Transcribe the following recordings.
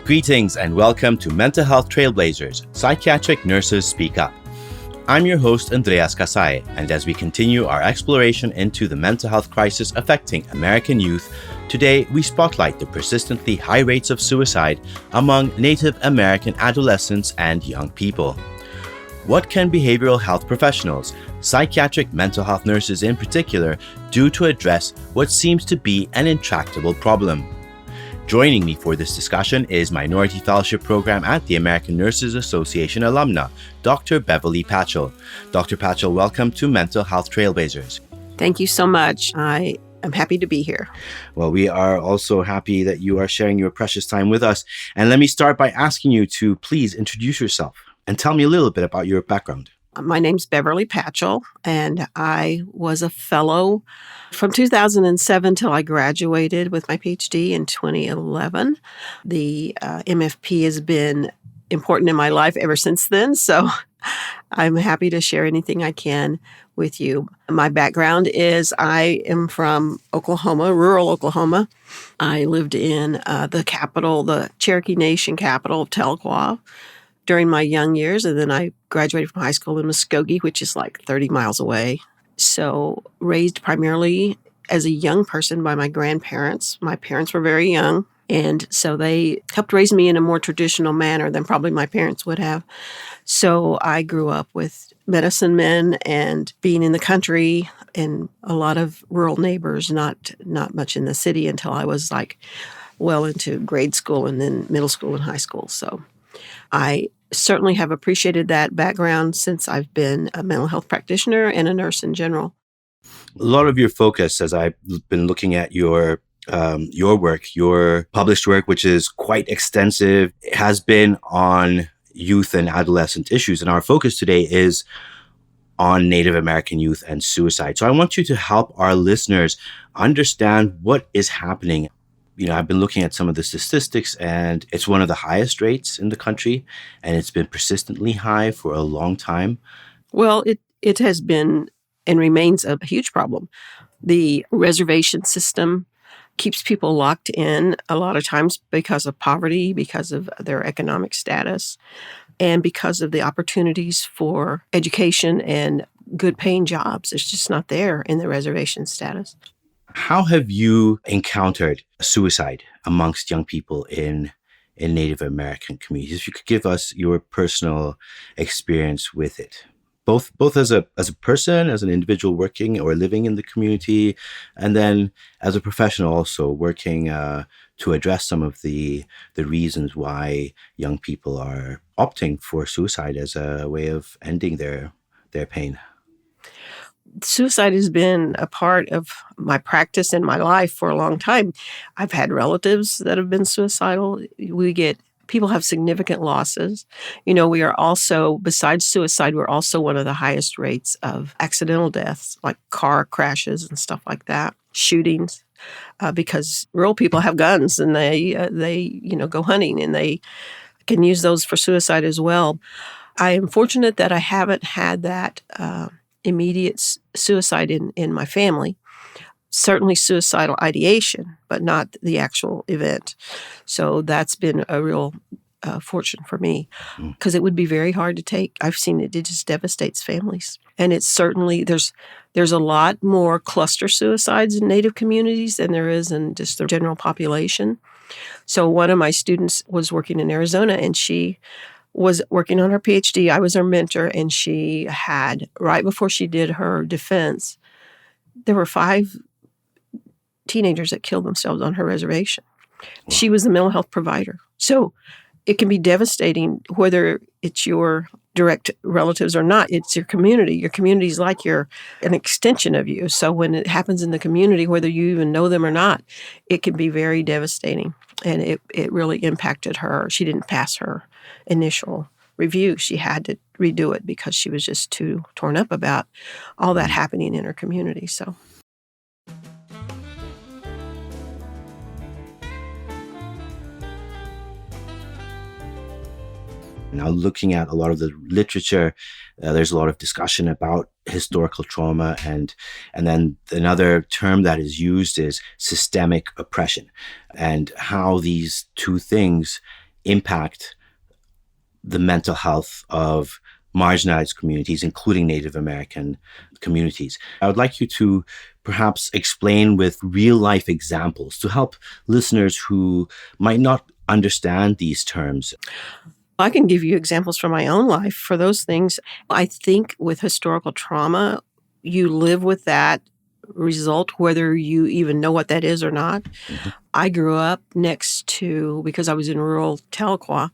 Greetings and welcome to Mental Health Trailblazers, Psychiatric Nurses Speak Up. I'm your host, Indrias Kassaye, and as we continue our exploration into the mental health crisis affecting American youth, today we spotlight the persistently high rates of suicide among Native American adolescents and young people. What can behavioral health professionals, psychiatric mental health nurses in particular, do to address what seems to be an intractable problem? Joining me for this discussion is Minority Fellowship Program at the American Nurses Association alumna, Dr. Beverly Patchell. Dr. Patchell, welcome to Mental Health Trailblazers. Thank you so much. I am happy to be here. Well, we are also happy that you are sharing your precious time with us. And let me start by asking you to please introduce yourself and tell me a little bit about your background. My name's Beverly Patchell, and I was a fellow from 2007 till I graduated with my PhD in 2011. The MFP has been important in my life ever since then, so I'm happy to share anything I can with you. My background is I am from Oklahoma, rural Oklahoma. I lived in the capital, the Cherokee Nation capital of Tahlequah, during my young years, and then I graduated from high school in Muskogee, which is like 30 miles away. So raised primarily as a young person by my grandparents. My parents were very young, and so they helped raise me in a more traditional manner than probably my parents would have. So I grew up with medicine men and being in the country and a lot of rural neighbors, not much in the city until I was like well into grade school and then middle school and high school. So I certainly have appreciated that background since I've been a mental health practitioner and a nurse in general. A lot of your focus, as I've been looking at your work, your published work, which is quite extensive, has been on youth and adolescent issues. And our focus today is on Native American youth and suicide. So I want you to help our listeners understand what is happening. You know, I've been looking at some of the statistics, and it's one of the highest rates in the country, and it's been persistently high for a long time. Well, it has been and remains a huge problem. The reservation system keeps people locked in a lot of times because of poverty, because of their economic status, and because of the opportunities for education and good paying jobs. It's just not there in the reservation status. How have you encountered suicide amongst young people in Native American communities? If you could give us your personal experience with it, both as a person, as an individual working or living in the community, and then as a professional also working to address some of the reasons why young people are opting for suicide as a way of ending their pain. Suicide has been a part of my practice and my life for a long time. I've had relatives that have been suicidal. People have significant losses. You know, we are also, besides suicide, we're also one of the highest rates of accidental deaths, like car crashes and stuff like that, shootings, because rural people have guns and they go hunting and they can use those for suicide as well. I am fortunate that I haven't had that immediate suicide in my family. Certainly suicidal ideation, but not the actual event. So that's been a real fortune for me because it would be very hard to take. I've seen it just devastates families. And it's certainly, there's a lot more cluster suicides in Native communities than there is in just the general population. So one of my students was working in Arizona, and she was working on her PhD. I was her mentor, and she had, right before she did her defense, there were 5 teenagers that killed themselves on her reservation. Wow. She was the mental health provider. So it can be devastating whether it's your direct relatives or not. It's your community. Your community is like an extension of you. So when it happens in the community, whether you even know them or not, it can be very devastating. And it really impacted her. She didn't pass her initial review. She had to redo it because she was just too torn up about all that happening in her community. So. Now, looking at a lot of the literature, there's a lot of discussion about historical trauma, and then another term that is used is systemic oppression, and how these two things impact the mental health of marginalized communities, including Native American communities. I would like you to perhaps explain with real life examples to help listeners who might not understand these terms. I can give you examples from my own life for those things. I think with historical trauma, you live with that result, whether you even know what that is or not. Mm-hmm. I grew up next to, because I was in rural Tahlequah,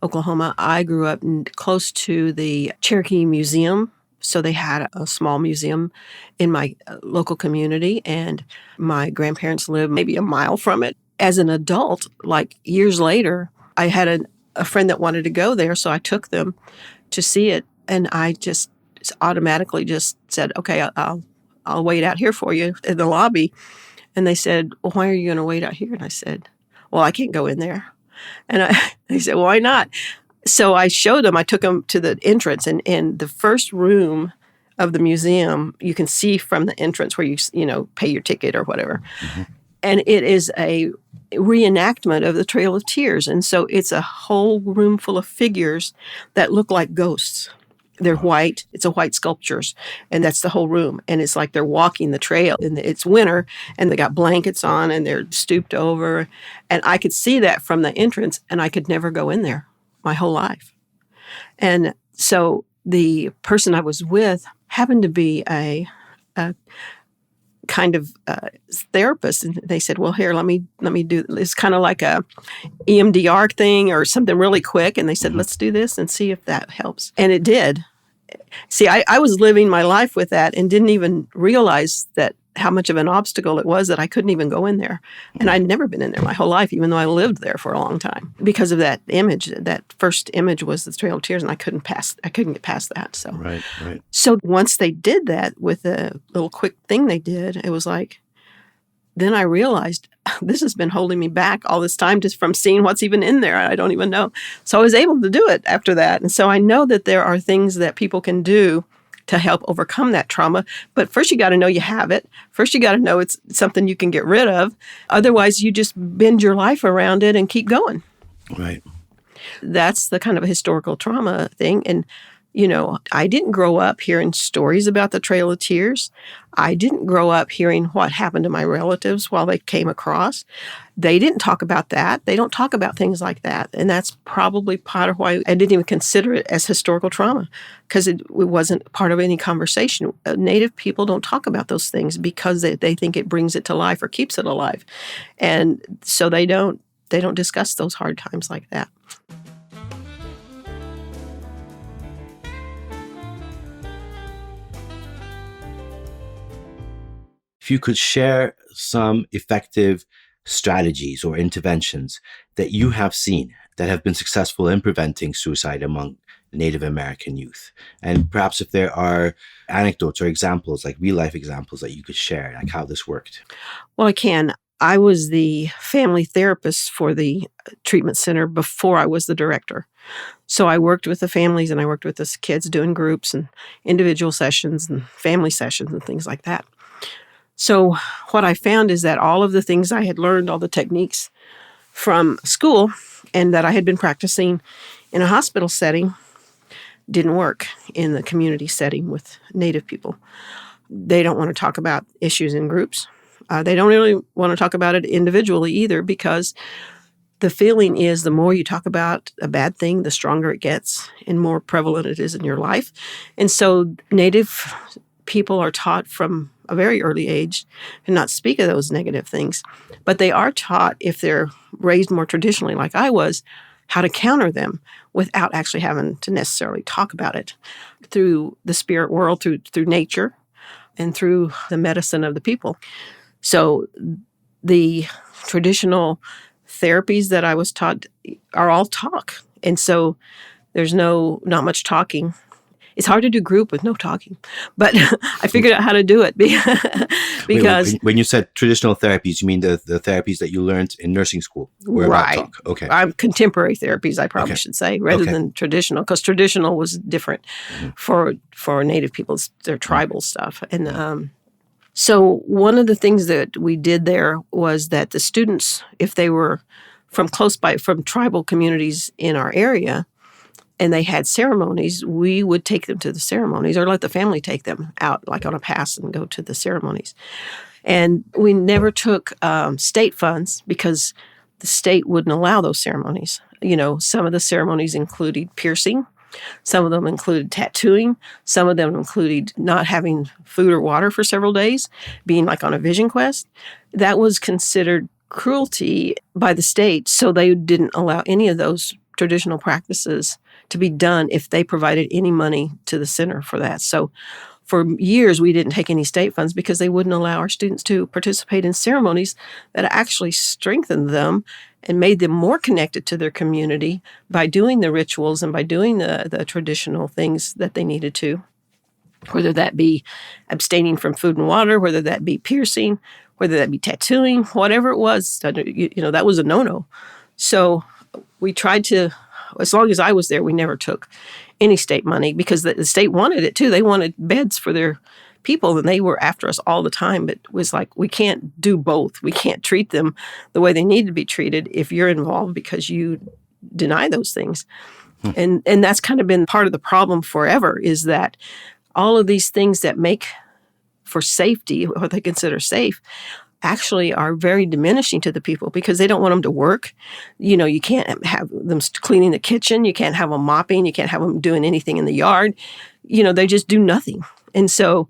Oklahoma, I grew up close to the Cherokee Museum. So they had a small museum in my local community, and my grandparents lived maybe a mile from it. As an adult, like years later, I had a friend that wanted to go there, so I took them to see it, and I just automatically just said, okay, I'll wait out here for you in the lobby. And they said, well, why are you going to wait out here? And I said, well, I can't go in there. And they said, why not? So I showed them, I took them to the entrance, and in the first room of the museum, you can see from the entrance where you pay your ticket or whatever. Mm-hmm. And it is a reenactment of the Trail of Tears. And so it's a whole room full of figures that look like ghosts. They're white. It's a white sculptures. And that's the whole room. And it's like they're walking the trail. And it's winter. And they got blankets on. And they're stooped over. And I could see that from the entrance. And I could never go in there my whole life. And so the person I was with happened to be a kind of therapist. And they said, well, here, let me do this. It's kind of like a EMDR thing or something really quick. And they said, let's do this and see if that helps. And it did. See, I was living my life with that and didn't even realize that how much of an obstacle it was that I couldn't even go in there. And I'd never been in there my whole life, even though I lived there for a long time. Because of that image, that first image was the Trail of Tears, and I couldn't get past that. So, Right. So once they did that with a little quick thing they did, it was like, then I realized this has been holding me back all this time just from seeing what's even in there. I don't even know. So I was able to do it after that. And so I know that there are things that people can do to help overcome that trauma. But first you got to know you have it. First you got to know it's something you can get rid of. Otherwise you just bend your life around it and keep going. Right. That's the kind of a historical trauma thing. And, I didn't grow up hearing stories about the Trail of Tears. I didn't grow up hearing what happened to my relatives while they came across. They didn't talk about that. They don't talk about things like that. And that's probably part of why I didn't even consider it as historical trauma, because it wasn't part of any conversation. Native people don't talk about those things because they think it brings it to life or keeps it alive. And so they don't discuss those hard times like that. If you could share some effective strategies or interventions that you have seen that have been successful in preventing suicide among Native American youth. And perhaps if there are anecdotes or examples, like real life examples that you could share, like how this worked. Well, I can. I was the family therapist for the treatment center before I was the director. So I worked with the families and I worked with the kids doing groups and individual sessions and family sessions and things like that. So what I found is that all of the things I had learned, all the techniques from school and that I had been practicing in a hospital setting didn't work in the community setting with Native people. They don't want to talk about issues in groups. They don't really want to talk about it individually either, because the feeling is the more you talk about a bad thing, the stronger it gets and more prevalent it is in your life. And so Native people are taught from a very early age to not speak of those negative things. But they are taught, if they're raised more traditionally like I was, how to counter them without actually having to necessarily talk about it through the spirit world, through nature, and through the medicine of the people. So the traditional therapies that I was taught are all talk. And so there's not much talking. It's hard to do group with no talking, but I figured out how to do it because when you said traditional therapies, you mean the therapies that you learned in nursing school? Were right. About talk. Okay. Contemporary therapies, I probably should say, rather than traditional, because traditional was different for Native people's, their tribal stuff. And so one of the things that we did there was that the students, if they were from close by, from tribal communities in our area, and they had ceremonies, we would take them to the ceremonies or let the family take them out like on a pass and go to the ceremonies. And we never took state funds because the state wouldn't allow those ceremonies. Some of the ceremonies included piercing. Some of them included tattooing. Some of them included not having food or water for several days, being like on a vision quest. That was considered cruelty by the state, so they didn't allow any of those traditional practices to be done if they provided any money to the center for that. So for years, we didn't take any state funds because they wouldn't allow our students to participate in ceremonies that actually strengthened them and made them more connected to their community by doing the rituals and by doing the traditional things that they needed to, whether that be abstaining from food and water, whether that be piercing, whether that be tattooing, whatever it was, that was a no-no. So we tried to, as long as I was there, we never took any state money because the state wanted it too. They wanted beds for their people, and they were after us all the time. But it was like, we can't do both. We can't treat them the way they need to be treated if you're involved because you deny those things. And that's kind of been part of the problem forever, is that all of these things that make for safety, what they consider safe, actually are very diminishing to the people because they don't want them to work. You can't have them cleaning the kitchen. You can't have them mopping. You can't have them doing anything in the yard. They just do nothing. And so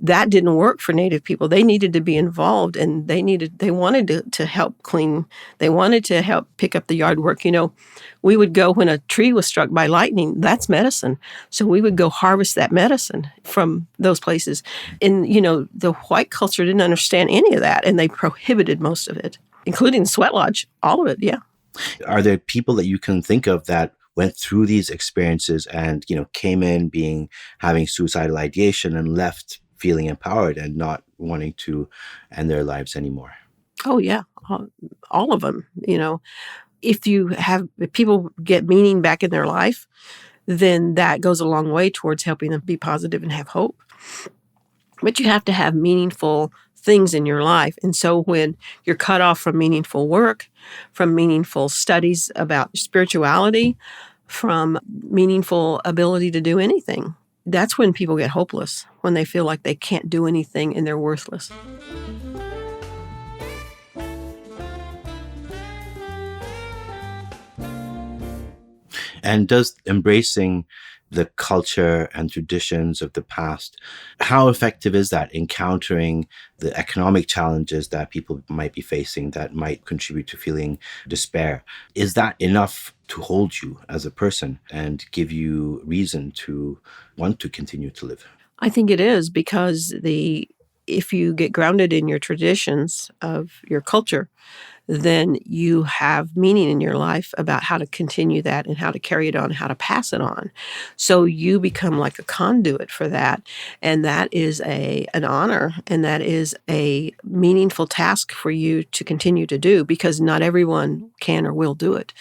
that didn't work for Native people. They needed to be involved, and they wanted to help clean. They wanted to help pick up the yard work. We would go when a tree was struck by lightning. That's medicine. So we would go harvest that medicine from those places. And, the white culture didn't understand any of that, and they prohibited most of it, including the sweat lodge, all of it, yeah. Are there people that you can think of that went through these experiences and, came in having suicidal ideation and left feeling empowered and not wanting to end their lives anymore? Oh, yeah. All of them, If people get meaning back in their life, then that goes a long way towards helping them be positive and have hope. But you have to have meaningful things in your life. And so when you're cut off from meaningful work, from meaningful studies about spirituality, from meaningful ability to do anything, that's when people get hopeless, when they feel like they can't do anything and they're worthless. And does embracing the culture and traditions of the past, how effective is that in countering the economic challenges that people might be facing that might contribute to feeling despair? Is that enough to hold you as a person and give you reason to want to continue to live? I think it is, because if you get grounded in your traditions of your culture, then you have meaning in your life about how to continue that and how to carry it on, how to pass it on. So you become like a conduit for that. And that is an honor, and that is a meaningful task for you to continue to do, because not everyone can or will do it.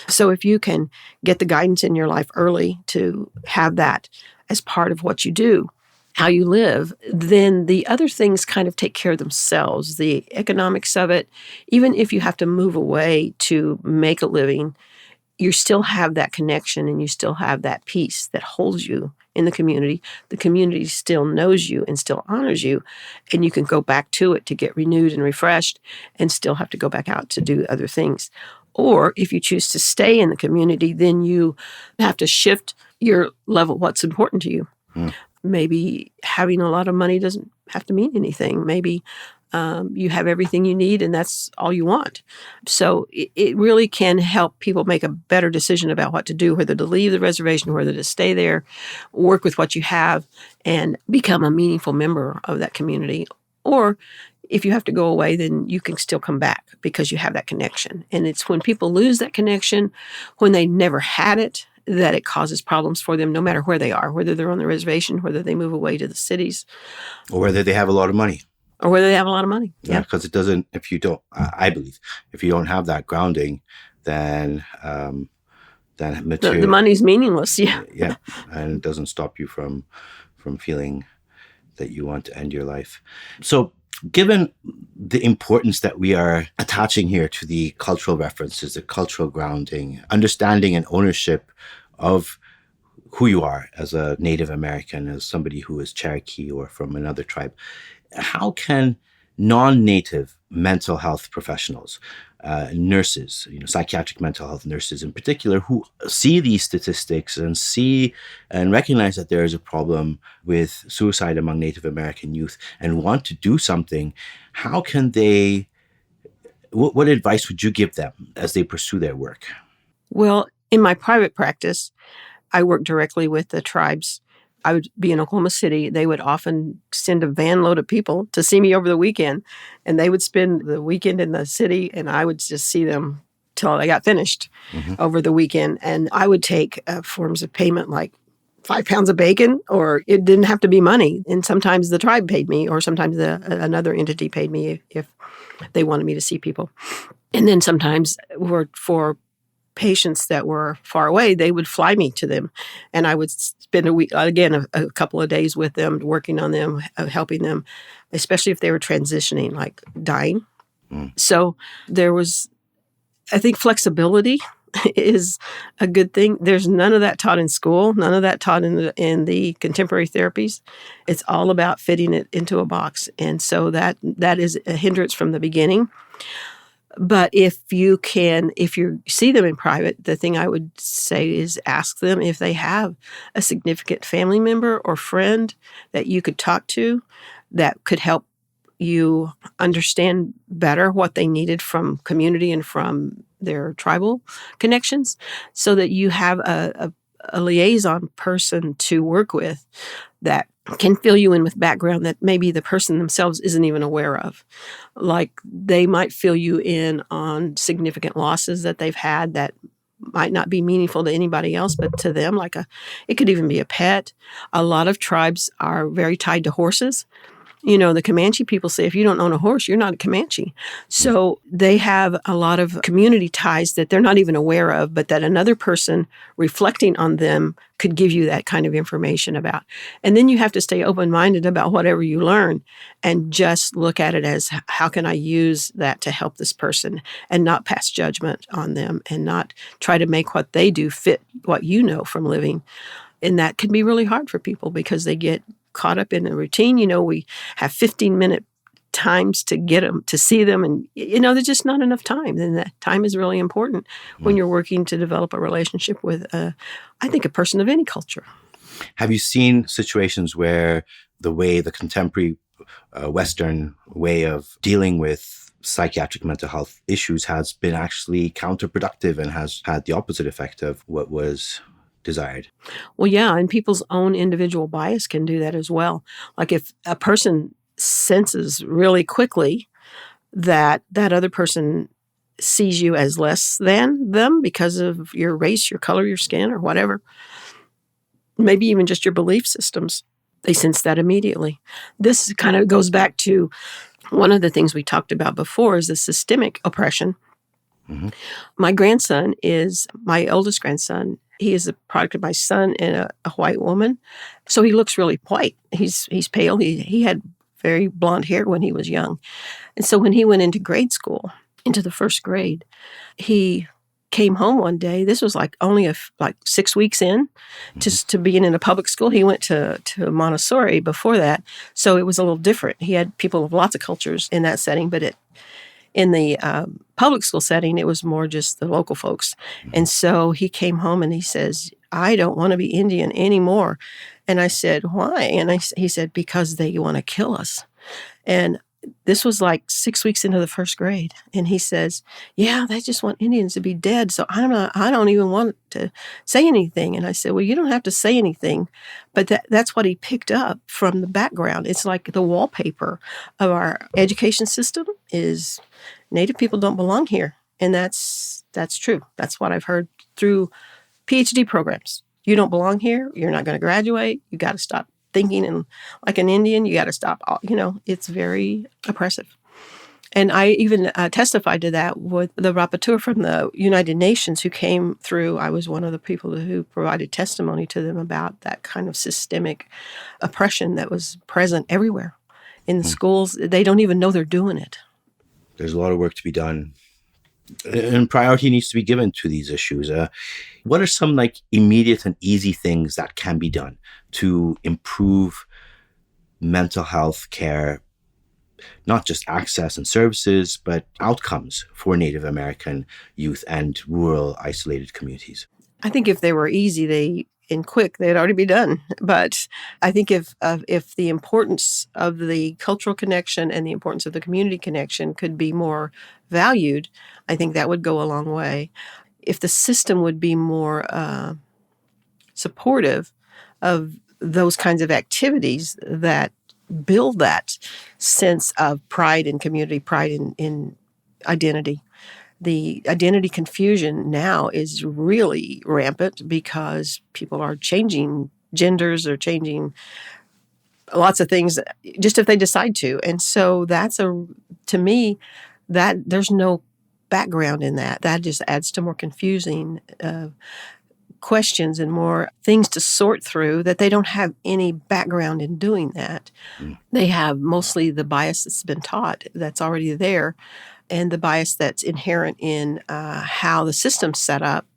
So if you can get the guidance in your life early to have that as part of what you do, how you live, then the other things kind of take care of themselves. The economics of it, even if you have to move away to make a living, you still have that connection and you still have that peace that holds you in the community. The community still knows you and still honors you, and you can go back to it to get renewed and refreshed and still have to go back out to do other things. Or if you choose to stay in the community, then you have to shift your level, what's important to you. Maybe having a lot of money doesn't have to mean anything. Maybe you have everything you need and that's all you want. So it really can help people make a better decision about what to do, whether to leave the reservation, whether to stay there, work with what you have, and become a meaningful member of that community. Or if you have to go away, then you can still come back because you have that connection. And it's when people lose that connection, when they never had it, that it causes problems for them no matter where they are, whether they're on the reservation, whether they move away to the cities. Or whether they have a lot of money. Or whether they have a lot of money. Yeah, because it doesn't, if you don't, I believe, if you don't have that grounding, then material... The money's meaningless, yeah. Yeah, and it doesn't stop you from feeling that you want to end your life. So Given the importance that we are attaching here to the cultural references, the cultural grounding, understanding and ownership of who you are as a Native American, as somebody who is Cherokee or from another tribe, how can non-Native mental health professionals, nurses, psychiatric mental health nurses in particular, who see these statistics and see and recognize that there is a problem with suicide among Native American youth and want to do something, how can they, what advice would you give them as they pursue their work? Well, in my private practice, I work directly with the tribes. I would be in Oklahoma City. They would often send a van load of people to see me over the weekend, and they would spend the weekend in the city, and I would just see them till I got finished over the weekend. And I would take forms of payment like 5 pounds of bacon, or it didn't have to be money. And sometimes the tribe paid me, or sometimes another entity paid me if they wanted me to see people. And then sometimes for patients that were far away, they would fly me to them. And I would spend a week, again, a couple of days with them, working on them, helping them, especially if they were transitioning, like dying. So there was, I think, flexibility is a good thing. There's none of that taught in school, none of that taught in the contemporary therapies. It's all about fitting it into a box. And so that is a hindrance from the beginning. But if you see them in private, the thing I would say is ask them if they have a significant family member or friend that you could talk to that could help you understand better what they needed from community and from their tribal connections, so that you have a liaison person to work with that can fill you in with background that maybe the person themselves isn't even aware of. Like they might fill you in on significant losses that they've had that might not be meaningful to anybody else, but to them, it could even be a pet. A lot of tribes are very tied to horses. The Comanche people say, if you don't own a horse, you're not a Comanche. So they have a lot of community ties that they're not even aware of, but that another person reflecting on them could give you that kind of information about. And then you have to stay open-minded about whatever you learn and just look at it as, how can I use that to help this person, and not pass judgment on them and not try to make what they do fit what you know from living. And that can be really hard for people because they get caught up in a routine. We have 15-minute times to get them, to see them. And, there's just not enough time. And that time is really important when you're working to develop a relationship with, I think, a person of any culture. Have you seen situations where the contemporary Western way of dealing with psychiatric mental health issues has been actually counterproductive and has had the opposite effect of what was desired? Well, yeah, and people's own individual bias can do that as well. Like if a person senses really quickly that other person sees you as less than them because of your race, your color, your skin, or whatever, maybe even just your belief systems, they sense that immediately. This kind of goes back to one of the things we talked about before, is the systemic oppression. My grandson is my oldest grandson. He is a product of my son and a white woman. So he looks really white. He's pale. He had very blonde hair when he was young. And so when he went into grade school, into the first grade, he came home one day. This was only 6 weeks in to being in a public school. He went to Montessori before that. So it was a little different. He had people of lots of cultures in that setting, but in the public school setting, it was more just the local folks. And so he came home and he says, I don't want to be Indian anymore. And I said, why? And he said, because they want to kill us. And this was 6 weeks into the first grade. And he says, yeah, they just want Indians to be dead. So I don't even want to say anything. And I said, well, you don't have to say anything. But that's what he picked up from the background. It's like the wallpaper of our education system is Native people don't belong here. And that's true. That's what I've heard through PhD programs. You don't belong here. You're not going to graduate. You got to stop thinking like an Indian. You got to stop. It's very oppressive. And I even testified to that with the rapporteur from the United Nations who came through. I was one of the people who provided testimony to them about that kind of systemic oppression that was present everywhere. In the schools, they don't even know they're doing it. There's a lot of work to be done, and priority needs to be given to these issues. What are some immediate and easy things that can be done to improve mental health care, not just access and services, but outcomes for Native American youth and rural isolated communities? I think if they were easy, and quick, they'd already be done. But I think if the importance of the cultural connection and the importance of the community connection could be more valued, I think that would go a long way. If the system would be more supportive of those kinds of activities that build that sense of pride in community, pride in identity. The identity confusion now is really rampant because people are changing genders or changing lots of things just if they decide to. And so to me, that there's no background in that. That just adds to more confusing questions and more things to sort through that they don't have any background in doing that. They have mostly the bias that's been taught that's already there, and the bias that's inherent in how the system's set up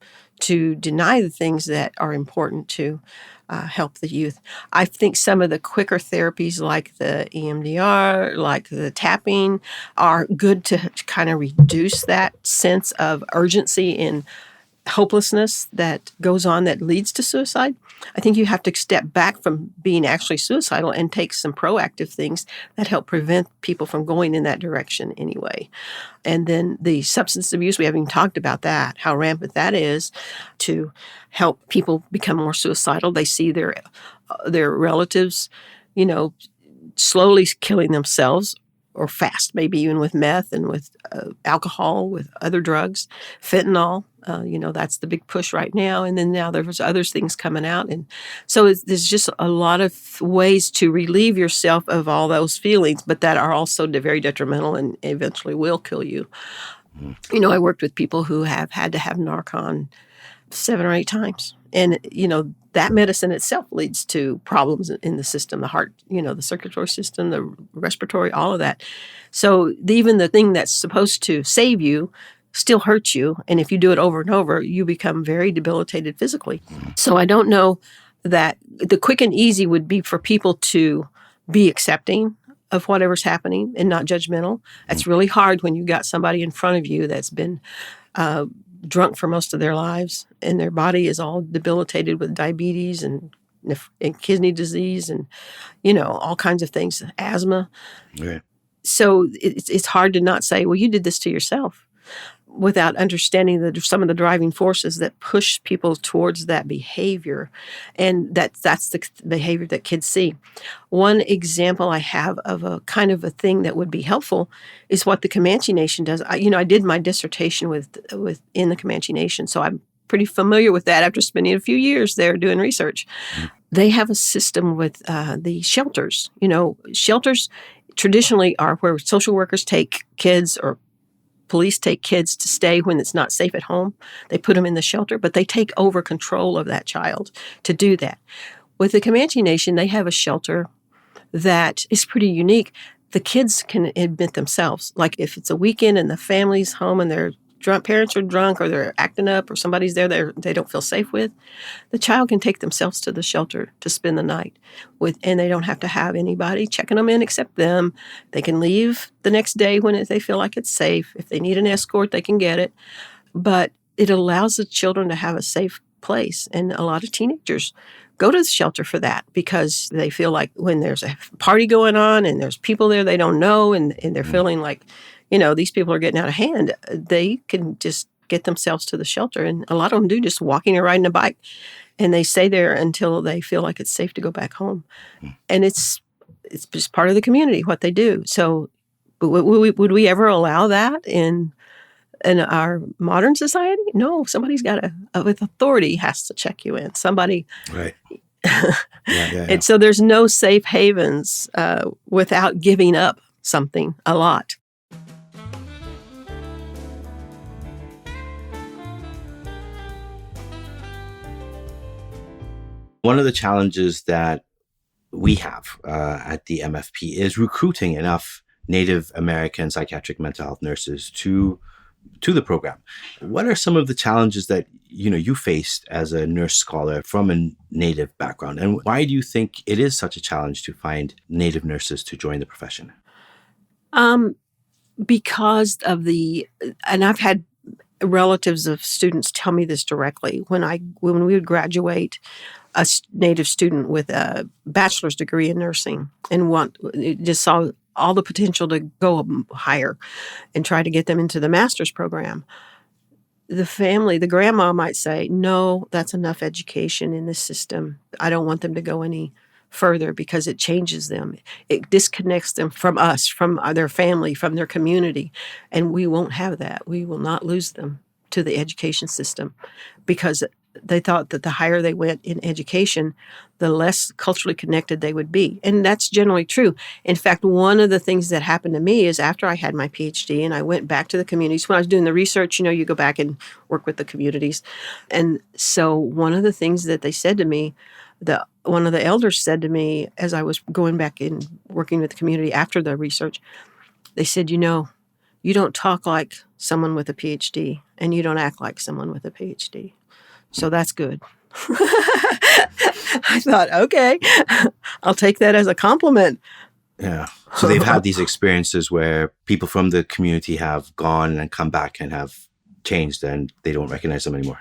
to deny the things that are important to help the youth. I think some of the quicker therapies like the EMDR, like the tapping, are good to kind of reduce that sense of urgency in hopelessness that goes on that leads to suicide. I think you have to step back from being actually suicidal and take some proactive things that help prevent people from going in that direction anyway. And then the substance abuse, we haven't even talked about that, how rampant that is to help people become more suicidal. They see their relatives, slowly killing themselves, or fast, maybe even with meth and with alcohol, with other drugs, fentanyl. That's the big push right now. And then now there's other things coming out. And so there's just a lot of ways to relieve yourself of all those feelings, but that are also very detrimental and eventually will kill you. I worked with people who have had to have Narcan 7 or 8 times. And, that medicine itself leads to problems in the system, the heart, the circulatory system, the respiratory, all of that. So even the thing that's supposed to save you still hurts you. And if you do it over and over, you become very debilitated physically. So I don't know that the quick and easy would be for people to be accepting of whatever's happening and not judgmental. It's really hard when you got somebody in front of you that's been drunk for most of their lives, and their body is all debilitated with diabetes and kidney disease and, all kinds of things, asthma. Right. So it's hard to not say, well, you did this to yourself, without understanding some of the driving forces that push people towards that behavior. And that's the behavior that kids see. One example I have of a kind of a thing that would be helpful is what the Comanche Nation does. I did my dissertation in the Comanche Nation, so I'm pretty familiar with that after spending a few years there doing research. They have a system with the shelters. Shelters traditionally are where social workers take kids or police take kids to stay when it's not safe at home. They put them in the shelter, but they take over control of that child to do that. With the Comanche Nation, they have a shelter that is pretty unique. The kids can admit themselves. Like if it's a weekend and the family's home and their parents are drunk or they're acting up or somebody's there they don't feel safe with, the child can take themselves to the shelter to spend the night and they don't have to have anybody checking them in except them. They can leave the next day when they feel like it's safe. If they need an escort, they can get it. But it allows the children to have a safe place. And a lot of teenagers go to the shelter for that because they feel like when there's a party going on and there's people there they don't know and they're feeling like, these people are getting out of hand, they can just get themselves to the shelter. And a lot of them do, just walking or riding a bike. And they stay there until they feel like it's safe to go back home. And it's just part of the community, what they do. So would we ever allow that in our modern society? No, somebody's got with authority has to check you in. Somebody. Right. Yeah. And so there's no safe havens without giving up something a lot. One of the challenges that we have at the MFP is recruiting enough Native American psychiatric mental health nurses to the program. What are some of the challenges that you faced as a nurse scholar from a Native background, and why do you think it is such a challenge to find Native nurses to join the profession? Because of and I've had relatives of students tell me this directly. When we would graduate, Native student with a bachelor's degree in nursing and just saw all the potential to go higher and try to get them into the master's program. The grandma might say, no, that's enough education in this system. I don't want them to go any further because it changes them. It disconnects them from us, from their family, from their community. And we won't have that. We will not lose them to the education system because they thought that the higher they went in education, the less culturally connected they would be. And that's generally true. In fact, one of the things that happened to me is after I had my PhD and I went back to the communities, when I was doing the research, you go back and work with the communities. And so one of the things that they said to me, one of the elders said to me as I was going back and working with the community after the research, they said, you don't talk like someone with a PhD and you don't act like someone with a PhD. So that's good. I thought, okay, I'll take that as a compliment. Yeah. So they've had these experiences where people from the community have gone and come back and have changed and they don't recognize them anymore.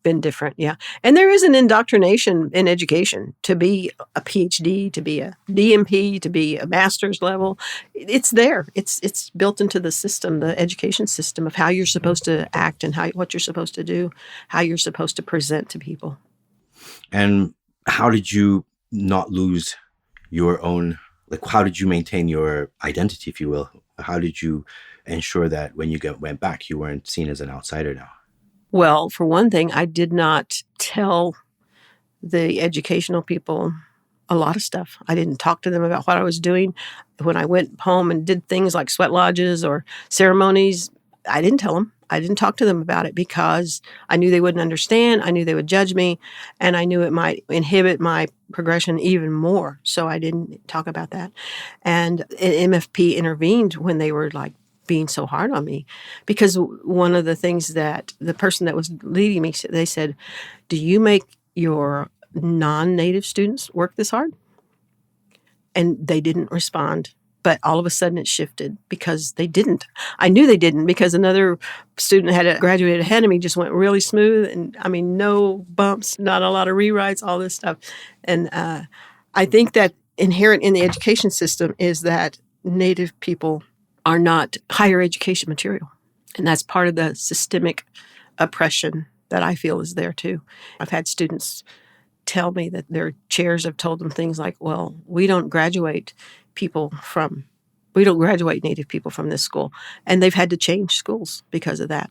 Been different, yeah. And there is an indoctrination in education to be a PhD, to be a DMP, to be a master's level. It's there. It's built into the system, the education system of how you're supposed to act and what you're supposed to do, how you're supposed to present to people. And how did you not lose your own, how did you maintain your identity, if you will? How did you ensure that when you went back, you weren't seen as an outsider now? Well, for one thing, I did not tell the educational people a lot of stuff. I didn't talk to them about what I was doing. When I went home and did things like sweat lodges or ceremonies, I didn't tell them. I didn't talk to them about it because I knew they wouldn't understand. I knew they would judge me, and I knew it might inhibit my progression even more. So I didn't talk about that. And MFP intervened when they were being so hard on me, because one of the things that the person that was leading me, they said, do you make your non-Native students work this hard? And they didn't respond. But all of a sudden it shifted because they didn't. I knew they didn't because another student had graduated ahead of me, just went really smooth. And I mean, no bumps, not a lot of rewrites, all this stuff. And I think that inherent in the education system is that Native people are not higher education material. And that's part of the systemic oppression that I feel is there too. I've had students tell me that their chairs have told them things like, well, we don't graduate Native people from this school. And they've had to change schools because of that.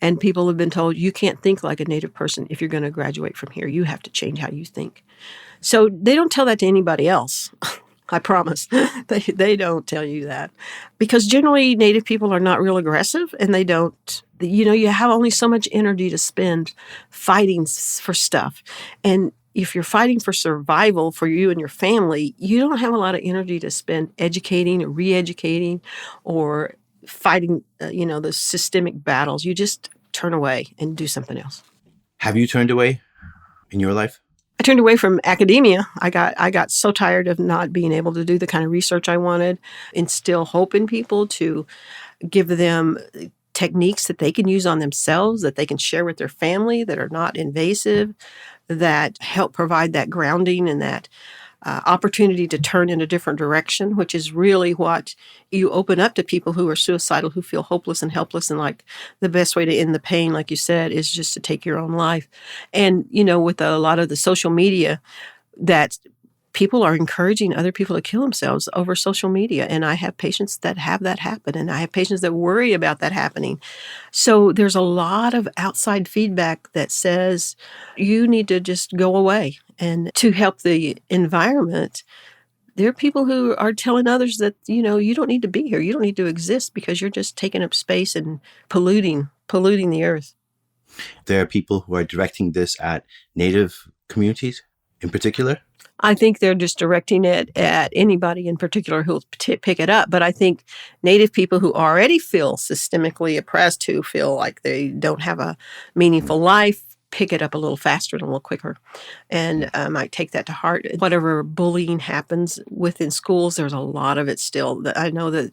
And people have been told, you can't think like a Native person if you're going to graduate from here. You have to change how you think. So they don't tell that to anybody else. I promise. They don't tell you that. Because generally Native people are not real aggressive, and they don't, you have only so much energy to spend fighting for stuff. And if you're fighting for survival for you and your family, you don't have a lot of energy to spend educating or re-educating or fighting, the systemic battles. You just turn away and do something else. Have you turned away in your life? I turned away from academia. I got so tired of not being able to do the kind of research I wanted, instill hope in people, to give them techniques that they can use on themselves, that they can share with their family, that are not invasive, that help provide that grounding and that opportunity to turn in a different direction, which is really what you open up to people who are suicidal, who feel hopeless and helpless. And the best way to end the pain, like you said, is just to take your own life. And, with a lot of the social media, that people are encouraging other people to kill themselves over social media. And I have patients that have that happen, and I have patients that worry about that happening. So there's a lot of outside feedback that says you need to just go away. And to help the environment, there are people who are telling others that, you don't need to be here. You don't need to exist because you're just taking up space and polluting the earth. There are people who are directing this at Native communities in particular? I think they're just directing it at anybody in particular who'll pick it up. But I think Native people who already feel systemically oppressed, who feel like they don't have a meaningful life, pick it up a little faster and a little quicker, and might take that to heart. Whatever bullying happens within schools, there's a lot of it still. I know that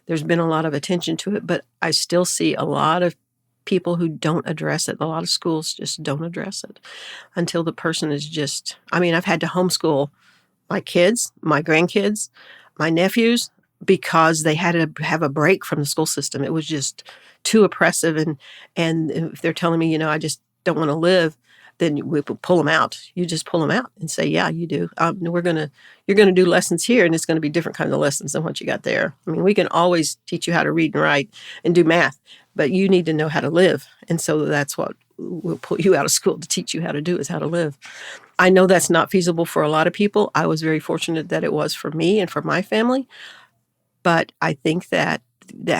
there's been a lot of attention to it, but I still see a lot of people who don't address it. A lot of schools just don't address it until the person is just, I've had to homeschool my kids, my grandkids, my nephews, because they had to have a break from the school system. It was just too oppressive. And if they're telling me, I just don't want to live, then we pull them out. You just pull them out and say, yeah, you do. You're going to do lessons here, and it's going to be different kinds of lessons than what you got there. We can always teach you how to read and write and do math, but you need to know how to live. And so that's what we'll pull you out of school to teach you how to do, is how to live. I know that's not feasible for a lot of people. I was very fortunate that it was for me and for my family. But I think that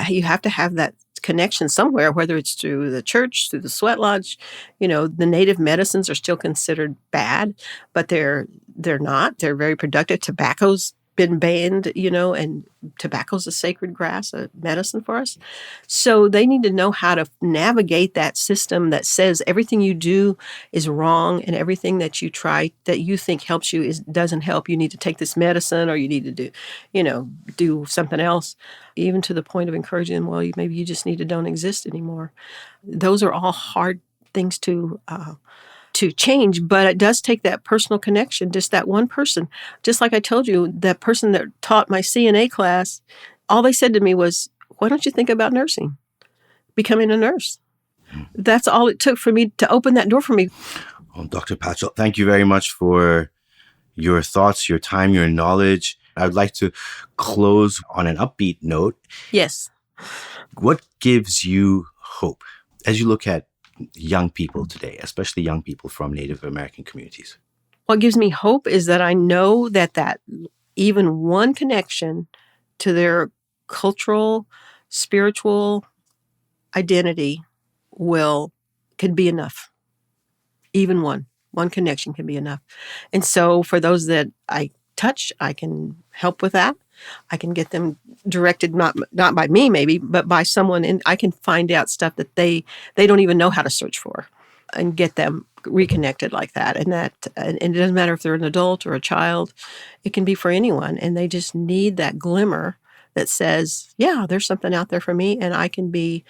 you have to have that connection somewhere, whether it's through the church, through the sweat lodge. The native medicines are still considered bad, but they're not. They're very productive. Tobacco's been banned, and tobacco's a sacred grass, a medicine for us. So they need to know how to navigate that system that says everything you do is wrong, and everything that you try that you think helps you doesn't help. You need to take this medicine, or you need to do something else, even to the point of encouraging them, well, maybe you just need to don't exist anymore. Those are all hard things to change, but it does take that personal connection, just that one person. Just like I told you, that person that taught my CNA class, all they said to me was, why don't you think about nursing, becoming a nurse? That's all it took for me to open that door for me. Well, Dr. Patchell, thank you very much for your thoughts, your time, your knowledge. I would like to close on an upbeat note. Yes. What gives you hope as you look at young people today, especially young people from Native American communities? What gives me hope is that I know that even one connection to their cultural, spiritual identity could be enough. Even one connection can be enough. And so for those that I touch, I can help with that. I can get them directed, not by me maybe, but by someone, and I can find out stuff that they don't even know how to search for, and get them reconnected like that. And it doesn't matter if they're an adult or a child. It can be for anyone, and they just need that glimmer that says, yeah, there's something out there for me, and I can be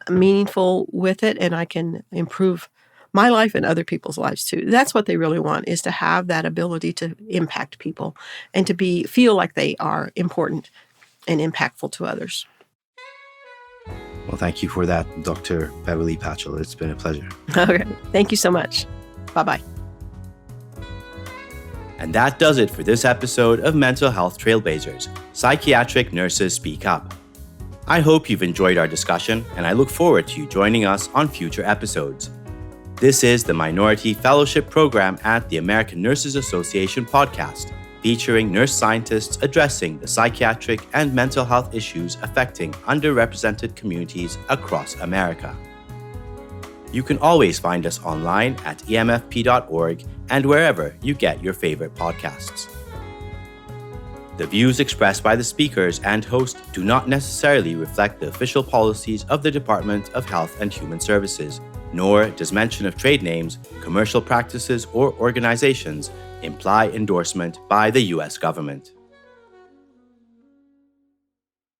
meaningful with it, and I can improve my life and other people's lives too. That's what they really want, is to have that ability to impact people and to feel like they are important and impactful to others. Well, thank you for that, Dr. Beverly Patchell. It's been a pleasure. Okay. Thank you so much. Bye-bye. And that does it for this episode of Mental Health Trailblazers, Psychiatric Nurses Speak Up. I hope you've enjoyed our discussion, and I look forward to you joining us on future episodes. This is the Minority Fellowship Program at the American Nurses Association podcast, featuring nurse scientists addressing the psychiatric and mental health issues affecting underrepresented communities across America. You can always find us online at emfp.org and wherever you get your favorite podcasts. The views expressed by the speakers and host do not necessarily reflect the official policies of the Department of Health and Human Services, nor does mention of trade names, commercial practices, or organizations imply endorsement by the U.S. government.